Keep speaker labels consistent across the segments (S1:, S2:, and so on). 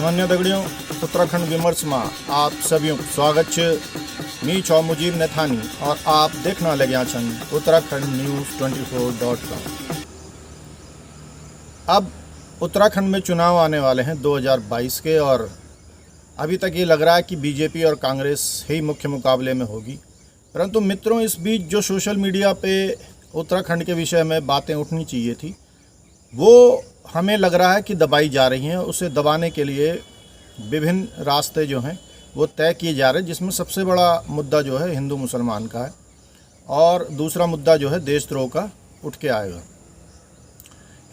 S1: मान्य दगड़ियों, उत्तराखंड विमर्श में आप सभी स्वागत है। मी छौ मुजीब नेथानी और आप देखना लग्या छन उत्तराखंड news24.com। अब उत्तराखंड में चुनाव आने वाले हैं 2022 के, और अभी तक ये लग रहा है कि बीजेपी और कांग्रेस ही मुख्य मुकाबले में होगी। परंतु मित्रों, इस बीच जो सोशल मीडिया पे उत्तराखंड के विषय में बातें उठनी चाहिए थी, वो हमें लग रहा है कि दबाई जा रही हैं। उसे दबाने के लिए विभिन्न रास्ते जो हैं वो तय किए जा रहे हैं, जिसमें सबसे बड़ा मुद्दा जो है हिंदू मुसलमान का है, और दूसरा मुद्दा जो है देशद्रोह का उठ के आएगा।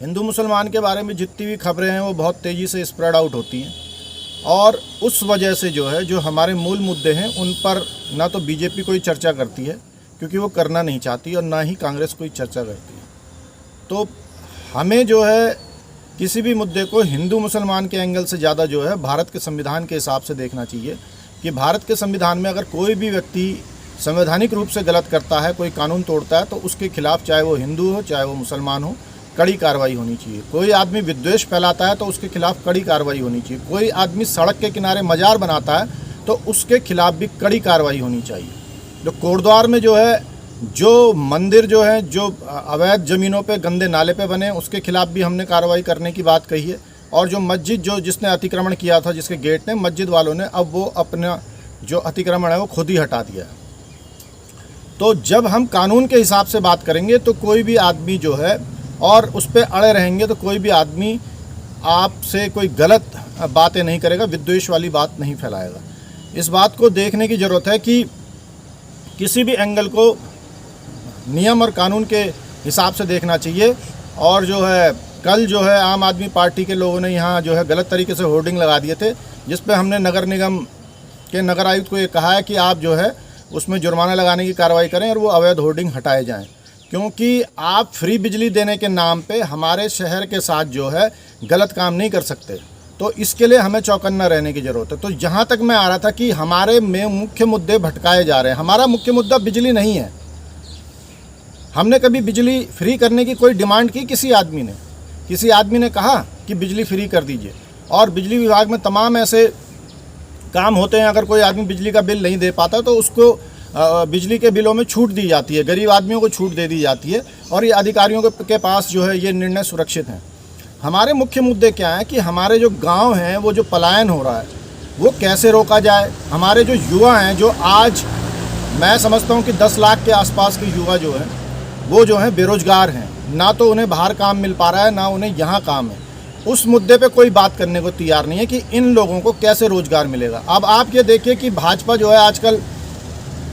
S1: हिंदू मुसलमान के बारे में जितनी भी खबरें हैं वो बहुत तेज़ी से स्प्रेड आउट होती हैं, और उस वजह से जो है जो हमारे मूल मुद्दे हैं उन पर ना तो बीजेपी कोई चर्चा करती है, क्योंकि वो करना नहीं चाहती, और ना ही कांग्रेस कोई चर्चा करती है। तो हमें जो है किसी भी मुद्दे को हिंदू मुसलमान के एंगल से ज़्यादा जो है भारत के संविधान के हिसाब से देखना चाहिए कि भारत के संविधान में अगर कोई भी व्यक्ति संवैधानिक रूप से गलत करता है, कोई कानून तोड़ता है, तो उसके खिलाफ, चाहे वो हिंदू हो चाहे वो मुसलमान हो, कड़ी कार्रवाई होनी चाहिए। कोई आदमी विद्वेष फैलाता है तो उसके खिलाफ कड़ी कार्रवाई होनी चाहिए। कोई आदमी सड़क के किनारे मजार बनाता है तो उसके खिलाफ भी कड़ी कार्रवाई होनी चाहिए। जो कोटद्वार में जो है, जो मंदिर जो है, जो अवैध ज़मीनों पे गंदे नाले पे बने, उसके खिलाफ भी हमने कार्रवाई करने की बात कही है। और जो मस्जिद जिसने अतिक्रमण किया था, जिसके गेट ने, मस्जिद वालों ने अब वो अपना जो अतिक्रमण है वो खुद ही हटा दिया है। तो जब हम कानून के हिसाब से बात करेंगे तो कोई भी आदमी जो है, और उस पर अड़े रहेंगे, तो कोई भी आदमी आपसे कोई गलत बातें नहीं करेगा, विद्वेष वाली बात नहीं फैलाएगा। इस बात को देखने की ज़रूरत है कि किसी भी एंगल को नियम और कानून के हिसाब से देखना चाहिए। और जो है कल जो है आम आदमी पार्टी के लोगों ने यहाँ जो है गलत तरीके से होर्डिंग लगा दिए थे, जिस पे हमने नगर निगम के नगर आयुक्त को ये कहा है कि आप जो है उसमें जुर्माना लगाने की कार्रवाई करें और वो अवैध होर्डिंग हटाए जाएं, क्योंकि आप फ्री बिजली देने के नाम पे हमारे शहर के साथ जो है गलत काम नहीं कर सकते। तो इसके लिए हमें चौकन्ना रहने की ज़रूरत है। तो जहाँ तक मैं आ रहा था कि हमारे में मुख्य मुद्दे भटकाए जा रहे हैं। हमारा मुख्य मुद्दा बिजली नहीं है। हमने कभी बिजली फ्री करने की कोई डिमांड की? किसी आदमी ने कहा कि बिजली फ्री कर दीजिए? और बिजली विभाग में तमाम ऐसे काम होते हैं, अगर कोई आदमी बिजली का बिल नहीं दे पाता तो उसको बिजली के बिलों में छूट दी जाती है, गरीब आदमियों को छूट दे दी जाती है, और ये अधिकारियों के पास जो है ये निर्णय सुरक्षित हैं। हमारे मुख्य मुद्दे क्या हैं कि हमारे जो गांव हैं, वो जो पलायन हो रहा है वो कैसे रोका जाए। हमारे जो युवा हैं, जो आज मैं समझता हूं कि 10 लाख के आसपास के युवा जो हैं वो जो हैं बेरोजगार हैं, ना तो उन्हें बाहर काम मिल पा रहा है, ना उन्हें यहाँ काम है। उस मुद्दे पे कोई बात करने को तैयार नहीं है कि इन लोगों को कैसे रोजगार मिलेगा। अब आप ये देखिए कि भाजपा जो है आजकल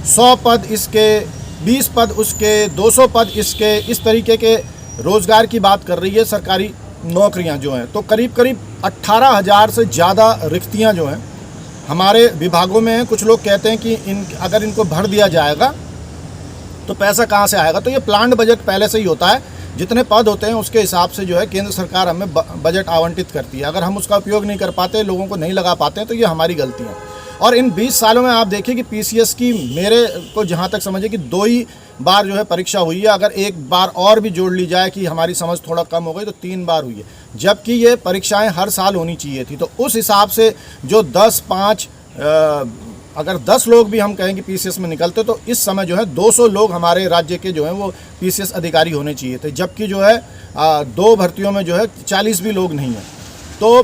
S1: 100 पद इसके, 20 पद उसके, 200 पद इसके, इस तरीके के रोज़गार की बात कर रही है। सरकारी नौकरियां जो हैं, तो करीब करीब 18,000 से ज़्यादा रिक्तियां जो हैं हमारे विभागों में हैं। कुछ लोग कहते हैं कि अगर इनको भर दिया जाएगा तो पैसा कहाँ से आएगा? तो ये प्लान्ड बजट पहले से ही होता है। जितने पद होते हैं उसके हिसाब से जो है केंद्र सरकार हमें बजट आवंटित करती है। अगर हम उसका उपयोग नहीं कर पाते, लोगों को नहीं लगा पाते हैं, तो ये हमारी गलती है। और इन 20 सालों में आप देखिए कि पीसीएस की, मेरे को जहाँ तक समझे कि 2 ही बार जो है परीक्षा हुई है। अगर एक बार और भी जोड़ ली जाए कि हमारी समझ थोड़ा कम हो गई, तो 3 बार हुई है, जबकि ये परीक्षाएं हर साल होनी चाहिए थी। तो उस हिसाब से जो 10-5 अगर 10 लोग भी हम कहें कि पीसीएस में निकलते, तो इस समय जो है 200 लोग हमारे राज्य के जो हैं वो पीसीएस अधिकारी होने चाहिए थे, जबकि जो है 2 भर्तियों में जो है 40 भी लोग नहीं हैं। तो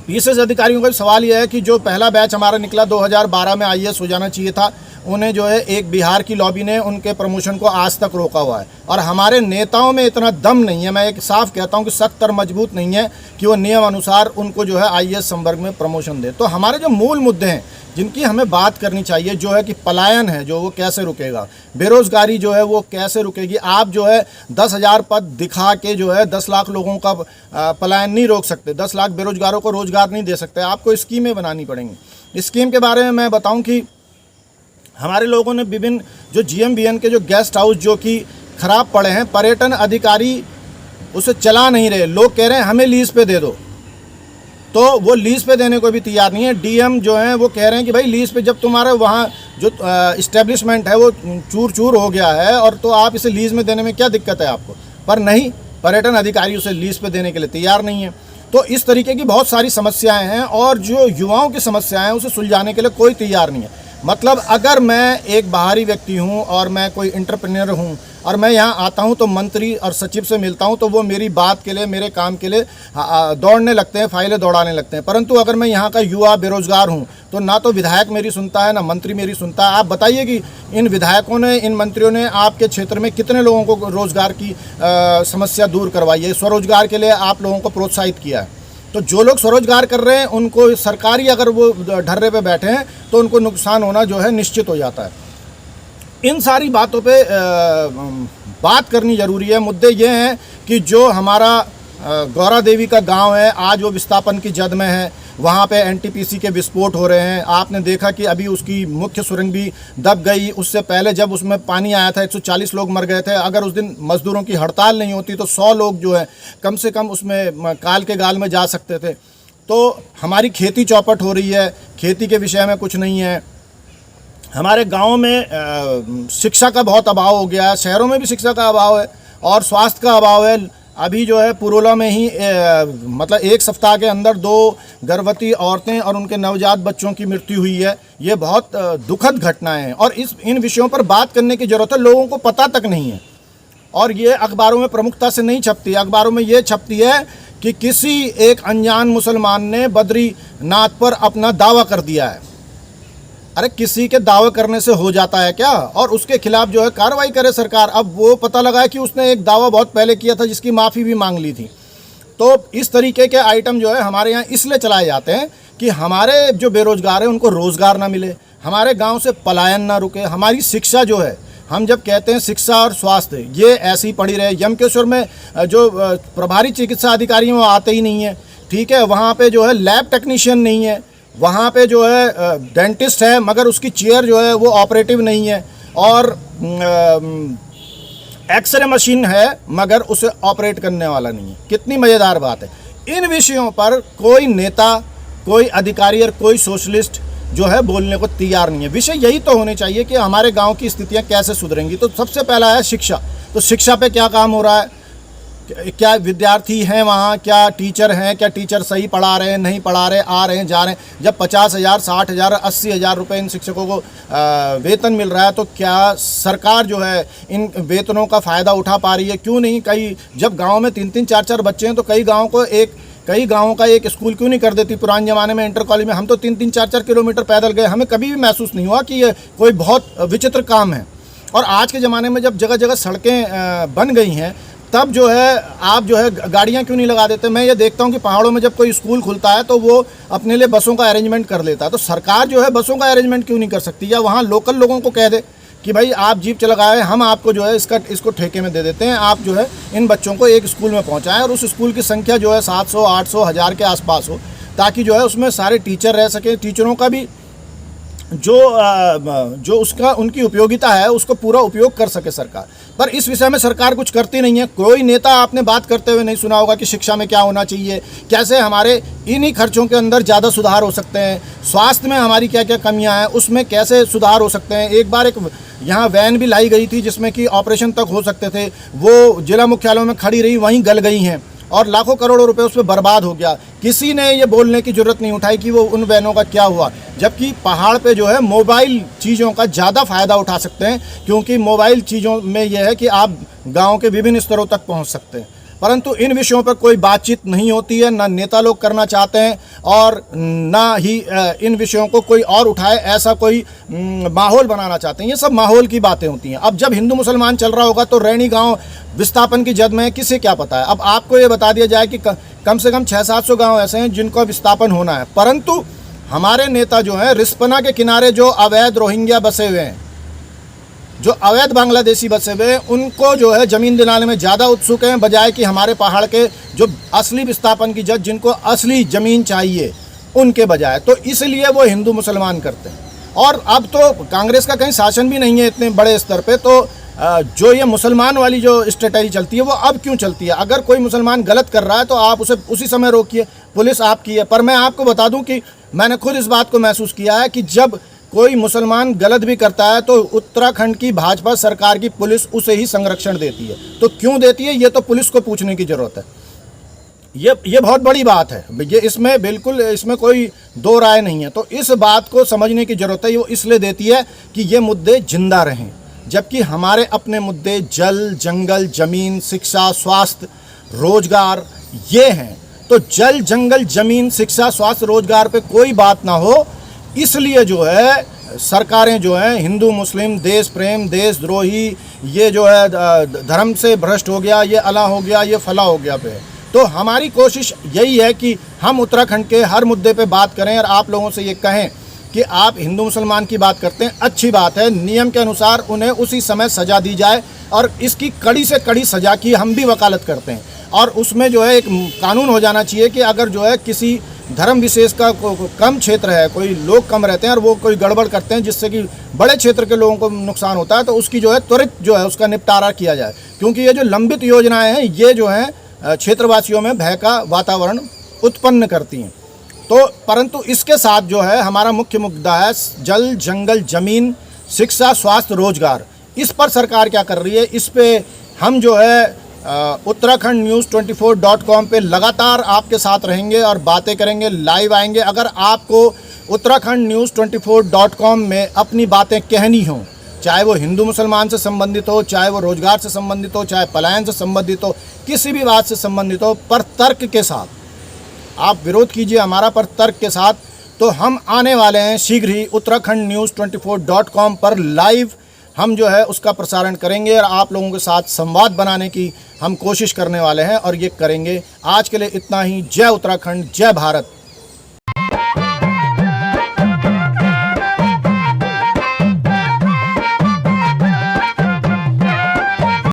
S1: पीसीएस अधिकारियों का सवाल यह है कि जो पहला बैच हमारा निकला 2012 में आईएएस हो जाना चाहिए था, उन्हें जो है एक बिहार की लॉबी ने उनके प्रमोशन को आज तक रोका हुआ है। और हमारे नेताओं में इतना दम नहीं है, मैं एक साफ कहता हूं कि सख्त और मजबूत नहीं है कि वो नियम अनुसार उनको जो है आईएएस संवर्ग में प्रमोशन दे। तो हमारे जो मूल मुद्दे हैं जिनकी हमें बात करनी चाहिए, जो है कि पलायन है जो वो कैसे रुकेगा, बेरोज़गारी जो है वो कैसे रुकेगी। आप जो है 10,000 पद दिखा के जो है 10 लाख लोगों का पलायन नहीं रोक सकते, 10 लाख बेरोजगारों को रोज़गार नहीं दे सकते। आपको स्कीमें बनानी पड़ेंगी। स्कीम के बारे में मैं बताऊं कि हमारे लोगों ने विभिन्न जो GMBN के जो गेस्ट हाउस जो कि ख़राब पड़े हैं, पर्यटन अधिकारी उसे चला नहीं रहे। लोग कह रहे हैं हमें लीज़ पे दे दो, तो वो लीज़ पे देने को भी तैयार नहीं है। डीएम जो हैं वो कह रहे हैं कि भाई लीज़ पे, जब तुम्हारा वहाँ जो इस्टेब्लिशमेंट है वो चूर चूर हो गया है, और तो आप इसे लीज़ में देने में क्या दिक्कत है आपको? पर नहीं, पर्यटन अधिकारी उसे लीज़ पे देने के लिए तैयार नहीं है। तो इस तरीके की बहुत सारी समस्याएं हैं और जो युवाओं की समस्याएं हैं उसे सुलझाने के लिए कोई तैयार नहीं है। मतलब अगर मैं एक बाहरी व्यक्ति हूं और मैं कोई एंटरप्रेन्योर हूं और मैं यहाँ आता हूं तो मंत्री और सचिव से मिलता हूं तो वो मेरी बात के लिए, मेरे काम के लिए दौड़ने लगते हैं, फाइलें दौड़ाने लगते हैं। परंतु अगर मैं यहाँ का युवा बेरोजगार हूँ तो ना तो विधायक मेरी सुनता है, ना मंत्री मेरी सुनता है। आप बताइए कि इन विधायकों ने, इन मंत्रियों ने आपके क्षेत्र में कितने लोगों को रोजगार की समस्या दूर करवाई है, स्वरोजगार के लिए आप लोगों को प्रोत्साहित किया है। तो जो लोग स्वरोजगार कर रहे हैं उनको सरकारी अगर वो ढर्रे पे बैठे हैं तो उनको नुकसान होना जो है निश्चित हो जाता है। इन सारी बातों पे बात करनी ज़रूरी है। मुद्दे ये हैं कि जो हमारा गौरा देवी का गांव है, आज वो विस्थापन की जद में है। वहाँ पे एनटीपीसी के विस्फोट हो रहे हैं। आपने देखा कि अभी उसकी मुख्य सुरंग भी दब गई। उससे पहले जब उसमें पानी आया था 140 लोग मर गए थे। अगर उस दिन मजदूरों की हड़ताल नहीं होती तो 100 लोग जो है कम से कम उसमें काल के गाल में जा सकते थे। तो हमारी खेती चौपट हो रही है, खेती के विषय में कुछ नहीं है। हमारे गाँव में शिक्षा का बहुत अभाव हो गया है, शहरों में भी शिक्षा का अभाव है और स्वास्थ्य का अभाव है। अभी जो है पुरोला में ही मतलब एक सप्ताह के अंदर 2 गर्भवती औरतें और उनके नवजात बच्चों की मृत्यु हुई है। ये बहुत दुखद घटनाएं हैं और इन विषयों पर बात करने की ज़रूरत है। लोगों को पता तक नहीं है और ये अखबारों में प्रमुखता से नहीं छपती। अखबारों में ये छपती है कि किसी एक अनजान मुसलमान ने बद्रीनाथ पर अपना दावा कर दिया है। अरे किसी के दावे करने से हो जाता है क्या? और उसके खिलाफ जो है कार्रवाई करे सरकार। अब वो पता लगा है कि उसने एक दावा बहुत पहले किया था जिसकी माफ़ी भी मांग ली थी। तो इस तरीके के आइटम जो है हमारे यहाँ इसलिए चलाए जाते हैं कि हमारे जो बेरोजगार हैं उनको रोज़गार ना मिले, हमारे गांव से पलायन ना रुके। हमारी शिक्षा जो है, हम जब कहते हैं शिक्षा और स्वास्थ्य ये ऐसी ही पड़ी रहे। यमकेश्वर में जो प्रभारी चिकित्सा अधिकारी हैं वो आते ही नहीं है, ठीक है। वहाँ पर जो है लैब टेक्नीशियन नहीं है, वहाँ पे जो है डेंटिस्ट है मगर उसकी चेयर जो है वो ऑपरेटिव नहीं है, और एक्सरे मशीन है मगर उसे ऑपरेट करने वाला नहीं है। कितनी मज़ेदार बात है। इन विषयों पर कोई नेता, कोई अधिकारी और कोई सोशलिस्ट जो है बोलने को तैयार नहीं है। विषय यही तो होने चाहिए कि हमारे गांव की स्थितियां कैसे सुधरेंगी। तो सबसे पहला है शिक्षा। तो शिक्षा पे क्या काम हो रहा है, क्या विद्यार्थी हैं वहाँ, क्या टीचर हैं, क्या टीचर सही पढ़ा रहे हैं, नहीं पढ़ा रहे, आ रहे हैं, जा रहे हैं। जब 50,000, 60,000, 80,000 रुपये इन शिक्षकों को वेतन मिल रहा है तो क्या सरकार जो है इन वेतनों का फ़ायदा उठा पा रही है? क्यों नहीं? कई जब गांव में 3-3, 4-4 बच्चे हैं तो कई गाँवों का एक स्कूल क्यों नहीं कर देती? पुराने ज़माने में इंटर कॉलेज में हम तो 3-3, 4-4 किलोमीटर पैदल गए, हमें कभी भी महसूस नहीं हुआ कि ये कोई बहुत विचित्र काम है। और आज के ज़माने में जब जगह जगह सड़कें बन गई हैं तब जो है आप जो है गाड़ियाँ क्यों नहीं लगा देते? मैं ये देखता हूँ कि पहाड़ों में जब कोई स्कूल खुलता है तो वो अपने लिए बसों का अरेंजमेंट कर लेता है। तो सरकार जो है बसों का अरेंजमेंट क्यों नहीं कर सकती? या वहाँ लोकल लोगों को कह दे कि भाई आप जीप लगाए, हम आपको जो है इसको ठेके में दे देते हैं, आप जो है इन बच्चों को एक स्कूल में पहुँचाएँ और उस स्कूल की संख्या जो है 700, 800, 1000 के आसपास हो, ताकि जो है उसमें सारे टीचर रह सकें। टीचरों का भी जो उसका उनकी उपयोगिता है उसको पूरा उपयोग कर सके सरकार। पर इस विषय में सरकार कुछ करती नहीं है। कोई नेता आपने बात करते हुए नहीं सुना होगा कि शिक्षा में क्या होना चाहिए, कैसे हमारे इन्हीं खर्चों के अंदर ज़्यादा सुधार हो सकते हैं, स्वास्थ्य में हमारी क्या क्या कमियां हैं उसमें कैसे सुधार हो सकते हैं। एक बार एक यहाँ वैन भी लाई गई थी जिसमें कि ऑपरेशन तक हो सकते थे, वो जिला मुख्यालयों में खड़ी रही, वहीं गल गई हैं और लाखों करोड़ों रुपए उस पर बर्बाद हो गया। किसी ने ये बोलने की जरूरत नहीं उठाई कि वो उन वैनों का क्या हुआ। जबकि पहाड़ पे जो है मोबाइल चीज़ों का ज़्यादा फ़ायदा उठा सकते हैं, क्योंकि मोबाइल चीज़ों में यह है कि आप गांव के विभिन्न स्तरों तक पहुंच सकते हैं। परंतु इन विषयों पर कोई बातचीत नहीं होती है, ना नेता लोग करना चाहते हैं और ना ही इन विषयों को कोई और उठाए, ऐसा कोई माहौल बनाना चाहते हैं। ये सब माहौल की बातें होती हैं। अब जब हिंदू मुसलमान चल रहा होगा तो रैनी गांव विस्थापन की जद में किसे क्या पता है। अब आपको ये बता दिया जाए कि कम से कम 600-700 गाँव ऐसे हैं जिनको विस्थापन होना है, परंतु हमारे नेता जो हैं रिस्पना के किनारे जो अवैध रोहिंग्या बसे हुए हैं, जो अवैध बांग्लादेशी बसे हुए हैं, उनको जो है ज़मीन दिलाने में ज़्यादा उत्सुक हैं, बजाय कि हमारे पहाड़ के जो असली विस्थापन की जद जिनको असली ज़मीन चाहिए उनके बजाय। तो इसलिए वो हिंदू मुसलमान करते हैं। और अब तो कांग्रेस का कहीं शासन भी नहीं है इतने बड़े स्तर पे, तो जो ये मुसलमान वाली जो स्ट्रेटजी चलती है वो अब क्यों चलती है? अगर कोई मुसलमान गलत कर रहा है तो आप उसे उसी समय रोकिए, पुलिस आपकी है। पर मैं आपको बता दूं कि मैंने खुद इस बात को महसूस किया है कि जब कोई मुसलमान गलत भी करता है तो उत्तराखंड की भाजपा सरकार की पुलिस उसे ही संरक्षण देती है। तो क्यों देती है ये तो पुलिस को पूछने की ज़रूरत है। ये बहुत बड़ी बात है, ये इसमें बिल्कुल इसमें कोई दो राय नहीं है। तो इस बात को समझने की ज़रूरत है, वो इसलिए देती है कि ये मुद्दे जिंदा रहें, जबकि हमारे अपने मुद्दे जल, जंगल, ज़मीन, शिक्षा, स्वास्थ्य, रोजगार ये हैं। तो जल, जंगल, ज़मीन, शिक्षा, स्वास्थ्य, रोजगार पे कोई बात ना हो, इसलिए जो है सरकारें जो हैं हिंदू मुस्लिम, देश प्रेम, देशद्रोही, ये जो है धर्म से भ्रष्ट हो गया, ये अला हो गया, ये फला हो गया पे है। तो हमारी कोशिश यही है कि हम उत्तराखंड के हर मुद्दे पे बात करें और आप लोगों से ये कहें कि आप हिंदू मुसलमान की बात करते हैं, अच्छी बात है, नियम के अनुसार उन्हें उसी समय सज़ा दी जाए और इसकी कड़ी से कड़ी सज़ा की हम भी वकालत करते हैं। और उसमें जो है एक कानून हो जाना चाहिए कि अगर जो है किसी धर्म विशेष का कम क्षेत्र है, कोई लोग कम रहते हैं और वो कोई गड़बड़ करते हैं जिससे कि बड़े क्षेत्र के लोगों को नुकसान होता है, तो उसकी जो है त्वरित जो है उसका निपटारा किया जाए। क्योंकि ये जो लंबित योजनाएं हैं ये जो हैं क्षेत्रवासियों में भय का वातावरण उत्पन्न करती हैं। तो परंतु इसके साथ जो है हमारा मुख्य मुद्दा है जल, जंगल, ज़मीन, शिक्षा, स्वास्थ्य, रोजगार। इस पर सरकार क्या कर रही है, इस पे हम जो है उत्तराखंड न्यूज़ 24.com पे लगातार आपके साथ रहेंगे और बातें करेंगे, लाइव आएंगे। अगर आपको उत्तराखंड न्यूज़ 24.com में अपनी बातें कहनी हों, चाहे वो हिंदू मुसलमान से संबंधित हो, चाहे वो रोजगार से संबंधित हो, चाहे पलायन से संबंधित हो, किसी भी बात से संबंधित हो, पर तर्क के साथ आप विरोध कीजिए हमारा, पर तर्क के साथ। तो हम आने वाले हैं शीघ्र ही उत्तराखंड न्यूज़ 24.com पर लाइव हम जो है उसका प्रसारण करेंगे और आप लोगों के साथ संवाद बनाने की हम कोशिश करने वाले हैं और ये करेंगे। आज के लिए इतना ही। जय उत्तराखंड, जय भारत।